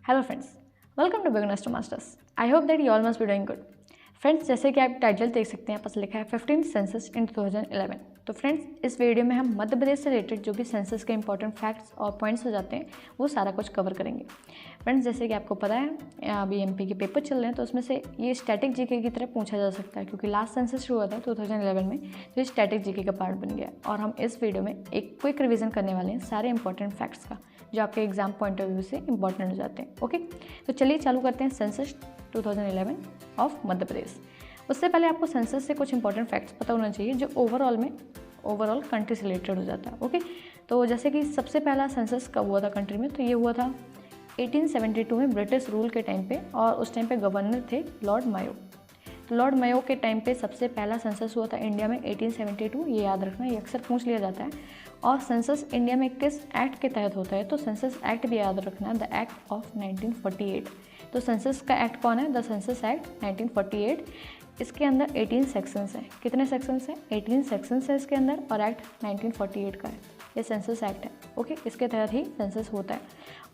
Hello friends, welcome to beginners to masters. I hope that you all must be doing good. Friends, जैसे कि आप title देख सकते हैं, यहाँ पर लिखा है 15th सेंसस इन 2011। तो फ्रेंड्स, इस वीडियो में हम मध्य प्रदेश से रिलेटेड जो भी सेंसस के इंपॉर्टेंट फैक्ट्स और पॉइंट्स हो जाते हैं वो सारा कुछ कवर करेंगे। फ्रेंड्स, जैसे कि आपको पता है अभी एमपी के पेपर चल रहे हैं, तो उसमें से ये स्टैटिक जीके की तरह पूछा जा सकता है, क्योंकि लास्ट सेंसस शुरू हुआ था 2011 में, तो ये स्टैटिक जीके का पार्ट बन गया। और हम इस वीडियो में एक क्विक रिविजन करने वाले हैं सारे इंपॉर्टेंट फैक्ट्स का, जो आपके एग्जाम पॉइंट ऑफ व्यू से इंपॉर्टेंट हो जाते हैं। ओके, तो चलिए चालू करते हैं सेंसस 2011 ऑफ मध्य प्रदेश। उससे पहले आपको सेंसस से कुछ इंपॉर्टेंट फैक्ट्स पता होना चाहिए जो ओवरऑल कंट्री से रिलेटेड हो जाता है। ओके, तो जैसे कि सबसे पहला सेंसस कब हुआ था कंट्री में, तो ये हुआ था 1872 में ब्रिटिश रूल के टाइम पे, और उस टाइम पे गवर्नर थे लॉर्ड मायो। तो लॉर्ड मायो के टाइम पे सबसे पहला सेंसस हुआ था इंडिया में 1872, ये याद रखना, ये अक्सर पूछ लिया जाता है। और सेंसस इंडिया में किस एक्ट के तहत होता है, तो सेंसस एक्ट भी याद रखना है, द एक्ट ऑफ 1948। तो सेंसस का एक्ट कौन है, द सेंसस एक्ट 1948। इसके अंदर 18 सेक्शंस हैं। कितने सेक्शंस हैं? 18 सेक्शंस है इसके अंदर, और एक्ट 1948 का है, ये सेंसस एक्ट है। ओके, इसके तहत ही सेंसस होता है।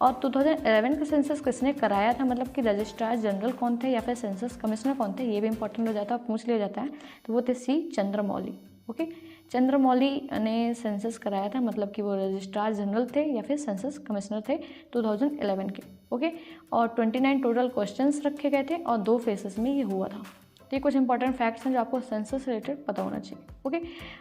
और 2011 का सेंसस किसने कराया था, मतलब कि रजिस्ट्रार जनरल कौन थे या फिर सेंसस कमिश्नर कौन थे, ये भी इंपॉर्टेंट हो जाता है, पूछ लिया जाता है। तो वो थे सी चंद्रमौली। ओके, चंद्रमौली ने सेंसस कराया था, मतलब कि वो रजिस्ट्रार जनरल थे या फिर सेंसस कमिश्नर थे 2011 के। ओके, और 29 टोटल क्वेश्चंस रखे गए थे और 2 फेसेस में ये हुआ था। तो ये कुछ इंपॉर्टेंट फैक्ट्स हैं जो आपको सेंसस से रिलेटेड पता होना चाहिए। ओके,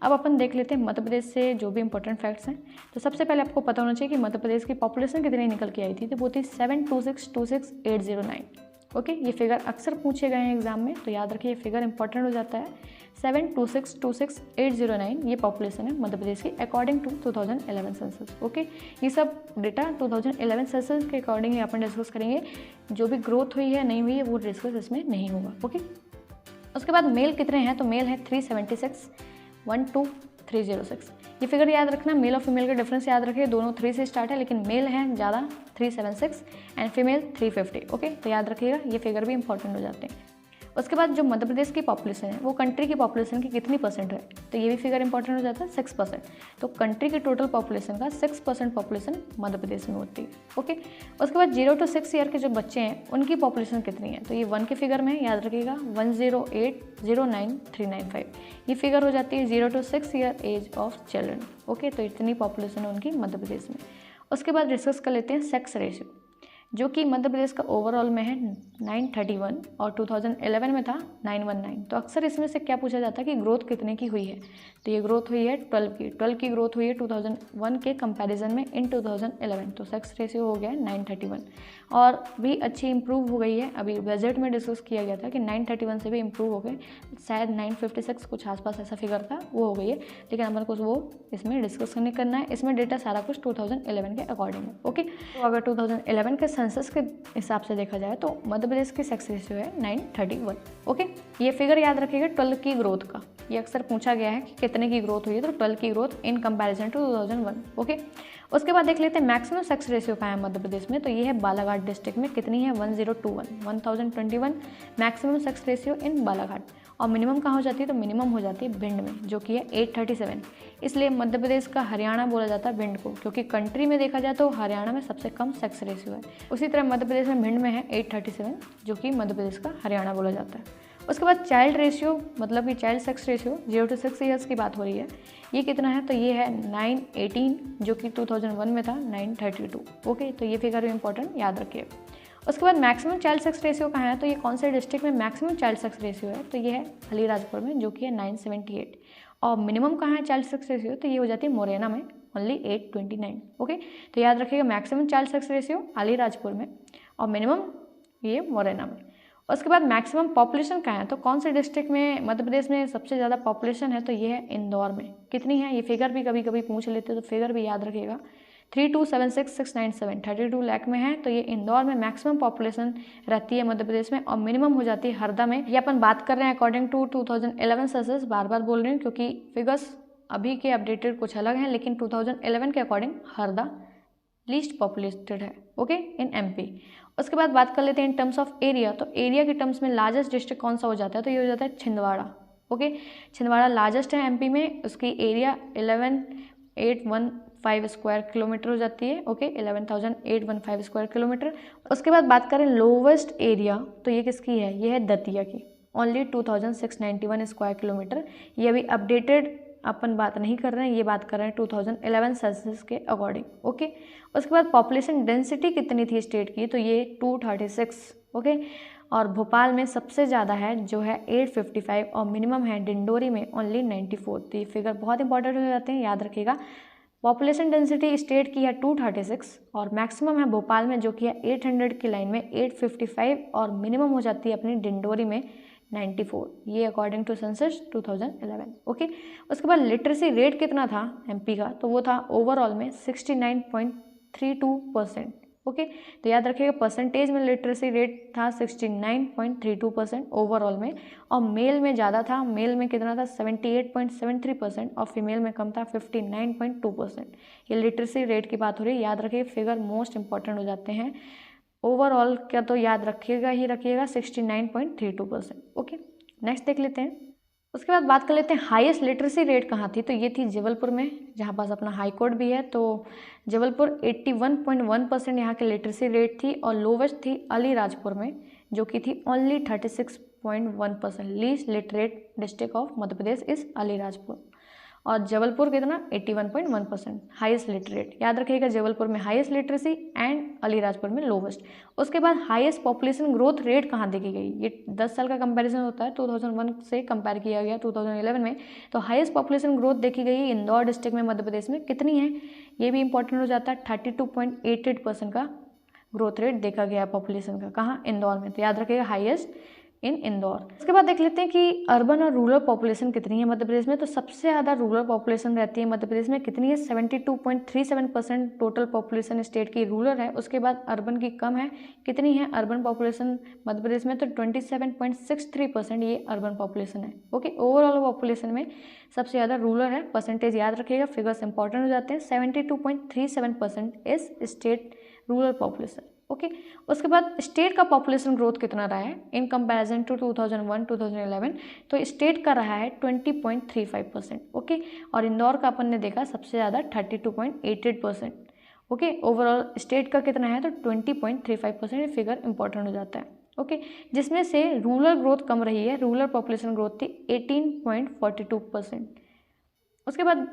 अब अपन देख लेते हैं मध्य प्रदेश से जो भी इंपॉर्टेंट फैक्ट्स हैं। तो सबसे पहले आपको पता होना चाहिए कि मध्य प्रदेश की पॉपुलेशन कितनी निकल के आई थी, तो वो थी 726,26809। ओके, ये फिगर अक्सर पूछे गए हैं एग्जाम में, तो याद रखिए ये फिगर इंपॉर्टेंट हो जाता है। 726,26809 ये पॉपुलेशन है मध्य प्रदेश की अकॉर्डिंग टू 2011 सेंसस। ओके, ये सब डेटा 2011 सेंसस के अकॉर्डिंग ही अपन डिस्कस करेंगे। जो भी ग्रोथ हुई है नहीं हुई है वो डिस्कस इसमें नहीं होगा। ओके, उसके बाद मेल कितने हैं, तो मेल है 376,12306। ये फिगर याद रखना, मेल और फीमेल का डिफरेंस याद रखिए, दोनों 3 से स्टार्ट है, लेकिन मेल है ज़्यादा 376 एंड फीमेल 350। ओके, तो याद रखिएगा ये फिगर भी इंपॉर्टेंट हो जाते हैं। उसके बाद जो मध्य प्रदेश की पॉपुलेशन है वो कंट्री की पॉपुलेशन की कितनी परसेंट है, तो ये भी फिगर इंपॉर्टेंट हो जाता है, 6%। तो कंट्री की टोटल पॉपुलेशन का 6% पॉपुलेशन मध्य प्रदेश में होती है। ओके, उसके बाद 0 to 6 ईयर के जो बच्चे हैं उनकी पॉपुलेशन कितनी है, तो ये 1 के फिगर में है, याद रखिएगा 108,09395। ये फिगर हो जाती है 0 to 6 year age of children. Okay, तो इतनी पॉपुलेशन है उनकी मध्य प्रदेश में। उसके बाद डिस्कस कर लेते हैं सेक्स रेशियो, जो कि मध्य प्रदेश का ओवरऑल में है 931 और 2011 में था 919। तो अक्सर इसमें से क्या पूछा जाता है कि ग्रोथ कितने की हुई है, तो ये ग्रोथ हुई है 12 की ग्रोथ हुई है 2001 के कंपैरिजन में इन 2011। तो सेक्स रेशियो हो गया है 931, और भी अच्छी इंप्रूव हो गई है। अभी बजट में डिस्कस किया गया था कि 931 से भी इंप्रूव हो गए, शायद 956 कुछ आसपास ऐसा फिगर था, वो हो गई है, लेकिन अपन को वो इसमें डिस्कस नहीं करना है। इसमें डेटा सारा कुछ 2011 के अकॉर्डिंग है। ओके, तो अगर 2011 के सेंसस के हिसाब से देखा जाए तो मध्य प्रदेश की सेक्स रेशियो है 931। ओके, ये फिगर याद रखिएगा 12 की ग्रोथ का, ये अक्सर पूछा गया है कि कितने की ग्रोथ हुई है, तो 12 की growth in comparison to 2001। Okay, उसके बाद देख लेते हैं मैक्सिमम सेक्स रेशियो कहाँ है मध्य प्रदेश में, तो ये है बालाघाट डिस्ट्रिक्ट में। कितनी है? 1021 maximum sex ratio in Balaghat. और मिनिमम कहाँ हो जाती है, तो मिनिमम हो जाती है भिंड में, जो कि है 837। इसलिए मध्य प्रदेश का हरियाणा बोला जाता है भिंड को, क्योंकि कंट्री में देखा जाए तो हरियाणा में सबसे कम सेक्स रेशियो है। उसी तरह मध्य प्रदेश में भिंड में है 837, जो कि मध्य प्रदेश का हरियाणा बोला जाता है। उसके बाद चाइल्ड रेशियो, मतलब कि child sex ratio 0 to 6 years की बात हो रही है, ये कितना है, तो ये है 918, जो कि 2001 में था 932। ओके, तो ये फिगर भी इंपॉर्टेंट याद रखिए। उसके बाद मैक्सिमम चाइल्ड सेक्स रेशियो कहाँ है, तो ये कौन से डिस्ट्रिक्ट में मैक्सिमम चाइल्ड सेक्स रेशियो है, तो ये है अलीराजपुर में, जो कि है 978। और मिनिमम कहाँ है चाइल्ड सेक्स रेशियो, तो ये हो जाती है मुरैना में, ओनली 829। ओके, तो याद रखिएगा maximum child sex ratio Alirajpur में और मिनिमम ये मुरैना में। उसके बाद मैक्सिमम पॉपुलेशन कहाँ है, तो कौन से डिस्ट्रिक्ट में मध्य प्रदेश में सबसे ज़्यादा पॉपुलेशन है, तो ये है इंदौर में। कितनी है, ये फिगर भी कभी कभी पूछ लेते हैं, तो फिगर भी याद रखिएगा 3,276,697, 32 लाख में है। तो ये इंदौर में मैक्सिमम पॉपुलेशन रहती है मध्य प्रदेश में, और मिनिमम हो जाती है हरदा में। ये अपन बात कर रहे हैं अकॉर्डिंग टू 2011 सेंसस, बार बार बोल रही हूँ क्योंकि फिगर्स अभी के अपडेटेड कुछ अलग हैं, लेकिन 2011 के अकॉर्डिंग हरदा लीस्ट पॉपुलेटेड है। Okay, in MP. उसके बाद बात कर लेते हैं इन टर्म्स ऑफ एरिया, तो एरिया के टर्म्स में लार्जेस्ट डिस्ट्रिक्ट कौन सा हो जाता है, तो ये हो जाता है छिंदवाड़ा। ओके, छिंदवाड़ा लार्जेस्ट है एमपी में, उसकी एरिया 11,815 स्क्वायर किलोमीटर हो जाती है। Okay, 11,815 square kilometre. उसके बाद बात करें लोवेस्ट एरिया, तो ये किसकी है? ये है दतिया की, ओनली 2,691 स्क्वायर किलोमीटर। ये अभी अपडेटेड अपन बात नहीं कर रहे हैं, ये बात कर रहे हैं 2011 सेंसस के अकॉर्डिंग। ओके, उसके बाद पॉपुलेशन डेंसिटी कितनी थी स्टेट की? तो ये 236। ओके, और भोपाल में सबसे ज़्यादा है जो है 855, और मिनिमम है डिंडोरी में ओनली 94। तो ये फिगर बहुत इंपॉर्टेंट हो जाते हैं, याद रखिएगा। पॉपुलेशन डेंसिटी स्टेट की है 236 और मैक्सिमम है भोपाल में जो कि है 800 की लाइन में 855, और मिनिमम हो जाती है अपनी डिंडोरी में 94। ये अकॉर्डिंग टू सेंसस 2011। ओके, उसके बाद लिटरेसी रेट कितना था एमपी का? तो वो था ओवरऑल में 69.32%। ओके, तो याद रखिएगा परसेंटेज में लिटरेसी रेट था 69.32% ओवरऑल में, और मेल में ज़्यादा था। मेल में कितना था? 78.73%, और फीमेल में कम था 59.2%। ये लिटरेसी रेट की बात हो रही है, याद रखिए फिगर मोस्ट इंपॉर्टेंट हो जाते हैं। ओवरऑल क्या तो याद रखिएगा ही रखिएगा 69.32%। ओके, नेक्स्ट देख लेते हैं। उसके बाद बात कर लेते हैं हाईएस्ट लिटरेसी रेट कहाँ थी? तो ये थी जबलपुर में, जहाँ पास अपना हाई कोर्ट भी है। तो जबलपुर 81.1% यहाँ की लिटरेसी रेट थी, और लोवेस्ट थी अलीराजपुर में जो कि थी only 36.1%। Least literate district of Madhya Pradesh is Alirajpur, और जबलपुर कितना? 81.1% हाईएस्ट लिटरेट। याद रखिएगा जबलपुर में हाईएस्ट लिटरेसी एंड अलीराजपुर में लोवेस्ट। उसके बाद हाईएस्ट पॉपुलेशन ग्रोथ रेट कहाँ देखी गई? ये 10 साल का कंपैरिजन होता है, 2001 से कंपेयर किया गया 2011 में। तो हाईएस्ट पॉपुलेशन ग्रोथ देखी गई इंदौर डिस्ट्रिक्ट में मध्य प्रदेश में, कितनी है? ये भी इंपॉर्टेंट हो जाता है। 32.88% का ग्रोथ रेट देखा गया पॉपुलेशन का, कहाँ? इंदौर में। तो याद रखिएगा हाईएस्ट इन इंदौर। उसके बाद देख लेते हैं कि अर्बन और रूरल पॉपुलेशन कितनी है मध्य प्रदेश में। तो सबसे ज़्यादा रूरल पॉपुलेशन रहती है मध्य प्रदेश में, कितनी है? 72.37% टोटल पॉपुलेशन स्टेट की रूरल है। उसके बाद अर्बन की कम है, कितनी है अर्बन पॉपुलेशन मध्य प्रदेश में? तो 27.63% ये अर्बन पॉपुलेशन है। ओके, ओवरऑल पॉपुलेशन में सबसे ज़्यादा रूरल है। परसेंटेज याद रखिएगा, फिगर्स इंपॉर्टेंट हो जाते हैं। 72.37% is state rural population. Okay, उसके बाद स्टेट का पॉपुलेशन ग्रोथ कितना रहा है इन कंपैरिजन टू 2001-2011? तो स्टेट का रहा है 20.35%। ओके, और इंदौर का अपन ने देखा सबसे ज़्यादा 32.88%। ओके, ओवरऑल स्टेट का कितना है? तो 20.35%। फिगर इंपॉर्टेंट हो जाता है। ओके, जिसमें से रूरल ग्रोथ कम रही है। रूरल पॉपुलेशन ग्रोथ थी 18.42%। उसके बाद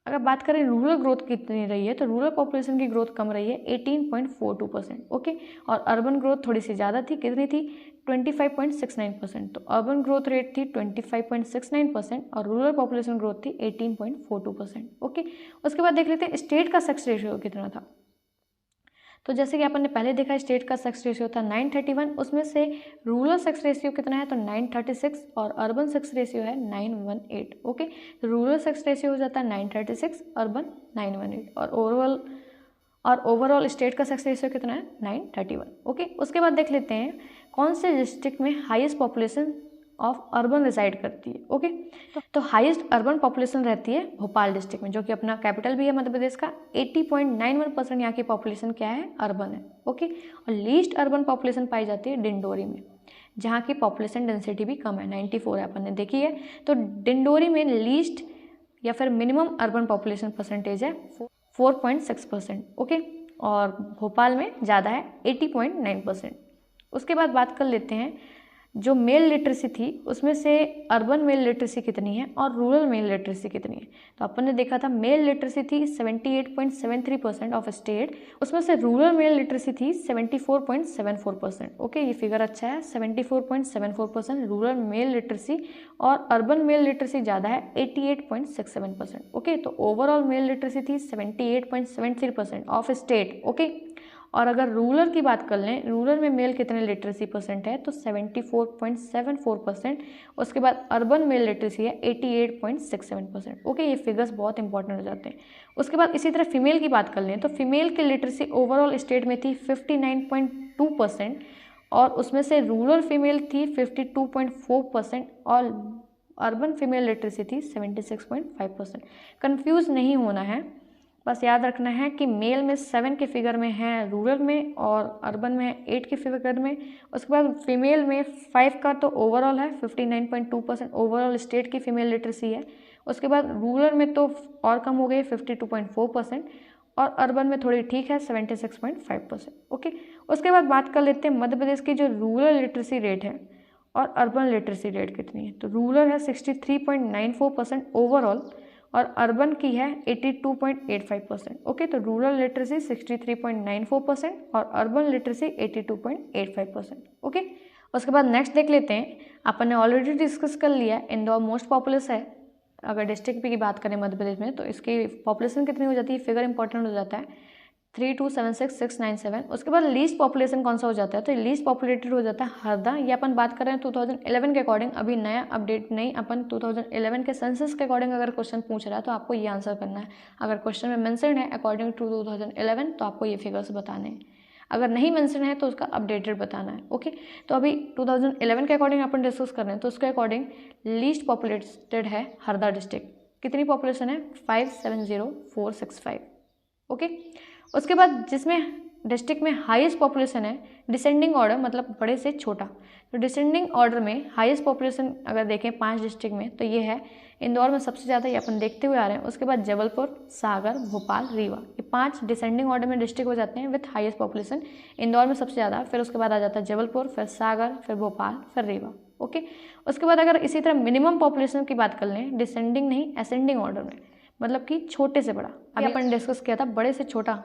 अगर बात करें रूरल ग्रोथ कितनी रही है, तो रूरल पॉपुलेशन की ग्रोथ कम रही है 18.42%। ओके, और अर्बन ग्रोथ थोड़ी सी ज़्यादा थी, कितनी थी? 25.69%। तो अर्बन ग्रोथ रेट थी 25.69% और रूरल पॉपुलेशन ग्रोथ थी 18.42%। ओके, उसके बाद देख लेते हैं स्टेट का सेक्स रेशियो कितना था। तो जैसे कि अपन ने पहले देखा स्टेट का सेक्स रेशियो था 931, उसमें से रूरल सेक्स रेशियो कितना है? तो 936, और अर्बन सेक्स रेशियो है 918। ओके, तो रूरल सेक्स रेशियो हो जाता है 936, अर्बन 918, और ओवरऑल स्टेट का सेक्स रेशियो कितना है? 931। ओके, उसके बाद देख लेते हैं कौन से डिस्ट्रिक्ट में highest population of urban reside करती है। ओके, तो हाईएस्ट अर्बन पॉपुलेशन रहती है भोपाल डिस्ट्रिक्ट में, जो कि अपना कैपिटल भी है मध्य प्रदेश का। 80.91% यहाँ की पॉपुलेशन क्या है? अर्बन है। ओके, और लीस्ट अर्बन पॉपुलेशन पाई जाती है डिंडोरी में, जहाँ की पॉपुलेशन डेंसिटी भी कम है, 94 है, अपन ने देखी है। तो डिंडोरी में लीस्ट या फिर मिनिमम अर्बन पॉपुलेशन परसेंटेज है 4.6%। ओके, और भोपाल में ज़्यादा है 80.9%। उसके बाद बात कर लेते हैं जो मेल लिटरेसी थी उसमें से अर्बन मेल लिटरेसी कितनी है और रूरल मेल लिटरेसी कितनी है। तो अपन ने देखा था मेल लिटरेसी थी 78.73% ऑफ स्टेट, उसमें से रूरल मेल लिटरेसी थी 74.74%। ओके, ये फिगर अच्छा है, 74.74% रूरल मेल लिटरेसी, और अर्बन मेल लिटरेसी ज़्यादा है 88.67%। ओके, तो ओवरऑल मेल लिटरेसी थी 78.73% ऑफ स्टेट। ओके, और अगर रूरल की बात कर लें, रूरल में मेल कितने लिटरेसी परसेंट है? तो 74.74%। उसके बाद अर्बन मेल लिटरेसी है 88.67%। ओके, ये फिगर्स बहुत इंपॉर्टेंट हो जाते हैं। उसके बाद इसी तरह फीमेल की बात कर लें तो फीमेल की लिटरेसी ओवरऑल स्टेट में थी 59.2%, और उसमें से रूरल फीमेल थी 52.4%, और अर्बन फीमेल लिटरेसी थी 76.5%। कन्फ्यूज़ नहीं होना है, बस याद रखना है कि मेल में 7 के फिगर में है रूरल में, और अर्बन में 8 के फिगर में। उसके बाद फीमेल में 5 का तो ओवरऑल है 59.2% ओवरऑल स्टेट की फीमेल लिटरेसी है। उसके बाद रूरल में तो और कम हो गई 52.4% और अर्बन में थोड़ी ठीक है 76.5%। ओके, उसके बाद बात कर लेते हैं मध्य प्रदेश की जो रूरल लिटरेसी रेट है और अर्बन लिटरेसी रेट कितनी है। तो रूरल है 63.94% ओवरऑल और अर्बन की है 82.85%। ओके, तो रूरल लिटरेसी 63.94% और अर्बन लिटरेसी 82.85%। ओके, उसके बाद नेक्स्ट देख लेते हैं, अपन ने ऑलरेडी डिस्कस कर लिया इंदौर मोस्ट पॉपुलस है। अगर डिस्ट्रिक्ट की बात करें मध्य प्रदेश में तो इसकी पॉपुलेशन कितनी हो जाती है, फिगर इंपॉर्टेंट हो जाता है 3276697। उसके बाद लीस्ट पॉपुलेशन कौन सा हो जाता है, तो लीस्ट पॉपुलेटेड हो जाता है हरदा। ये अपन बात कर रहे हैं 2011 के अकॉर्डिंग, अभी नया अपडेट नहीं, अपन 2011 के सेंसस के अकॉर्डिंग अगर क्वेश्चन पूछ रहा है तो आपको ये आंसर करना है। अगर क्वेश्चन में मेंशन है अकॉर्डिंग टू 2011 तो आपको ये फिगर्स बताने हैं, अगर नहीं मेंशन है तो उसका अपडेटेड बताना है। ओके, तो अभी 2011 के अकॉर्डिंग अपन डिस्कस कर रहे हैं, तो उसके अकॉर्डिंग लीस्ट पॉपुलेटेड है हरदा डिस्ट्रिक्ट। कितनी पॉपुलेशन है 570465। ओके, उसके बाद जिसमें डिस्ट्रिक्ट में हाईएस्ट पॉपुलेशन है डिसेंडिंग ऑर्डर, मतलब बड़े से छोटा, तो डिसेंडिंग ऑर्डर में हाईएस्ट पॉपुलेशन अगर देखें 5 डिस्ट्रिक्ट में तो ये है इंदौर में सबसे ज़्यादा, ये अपन देखते हुए आ रहे हैं। उसके बाद जबलपुर, सागर, भोपाल, रीवा, ये 5 डिसेंडिंग ऑर्डर में डिस्ट्रिक्ट हो जाते हैं विथ हाईएस्ट पॉपुलेशन। इंदौर में सबसे ज़्यादा, फिर उसके बाद आ जाता है जबलपुर, फिर सागर, फिर भोपाल, फिर रीवा। ओके, उसके बाद अगर इसी तरह मिनिमम पॉपुलेशन की बात कर लें डिसेंडिंग नहीं असेंडिंग ऑर्डर में, मतलब कि छोटे से बड़ा, अभी अपन डिस्कस किया था बड़े से छोटा,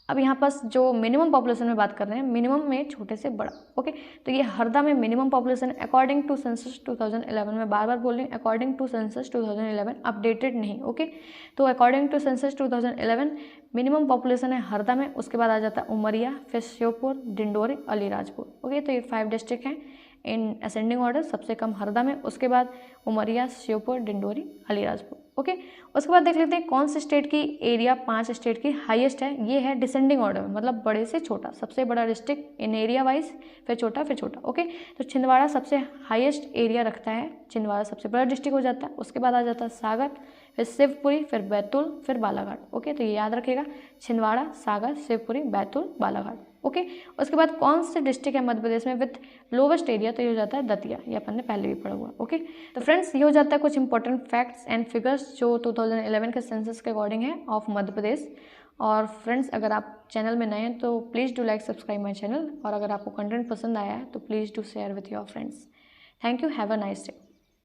अब यहाँ पास जो मिनिमम पॉपुलेशन में बात कर रहे हैं, मिनिमम में छोटे से बड़ा। ओके, तो ये हरदा में minimum population according to census 2011, में बार बार बोल रही हूँ अकॉर्डिंग टू सेंसस 2011, अपडेटेड नहीं। ओके, तो according to census 2011 minimum population है हरदा में। उसके बाद आ जाता है उमरिया, फिर श्योपुर, डिंडोरी, अलीराजपुर। ओके, तो ये 5 डिस्ट्रिक्ट हैं इन असेंडिंग ऑर्डर, सबसे कम हरदा में, उसके बाद उमरिया, श्योपुर, डिंडोरी, अलीराजपुर। ओके, उसके बाद देख लेते हैं कौन से स्टेट की एरिया 5 स्टेट की हाईएस्ट है। ये है डिसेंडिंग ऑर्डर में, मतलब बड़े से छोटा, सबसे बड़ा डिस्ट्रिक्ट इन एरिया वाइज, फिर छोटा फिर छोटा। ओके, तो छिंदवाड़ा सबसे हाईएस्ट एरिया रखता है, छिंदवाड़ा सबसे बड़ा डिस्ट्रिक्ट हो जाता है। उसके बाद आ जाता है सागर, फिर शिवपुरी, फिर बैतूल, फिर बालाघाट। ओके, तो ये याद रखिएगा, छिंदवाड़ा, सागर, शिवपुरी, बैतूल, बालाघाट। ओके, उसके बाद कौन से डिस्ट्रिक्ट है मध्य प्रदेश में विथ लोवेस्ट एरिया, तो ये हो जाता है दतिया, ये अपन ने पहले भी पढ़ा हुआ। ओके, तो फ्रेंड्स ये हो जाता है कुछ इंपॉर्टेंट फैक्ट्स एंड फिगर्स जो 2011 के सेंसस के अकॉर्डिंग है ऑफ मध्य प्रदेश। और फ्रेंड्स अगर आप चैनल में नए हैं तो please do like subscribe my channel, और अगर आपको कंटेंट पसंद आया है तो please do share with your friends. Thank you, have a nice day.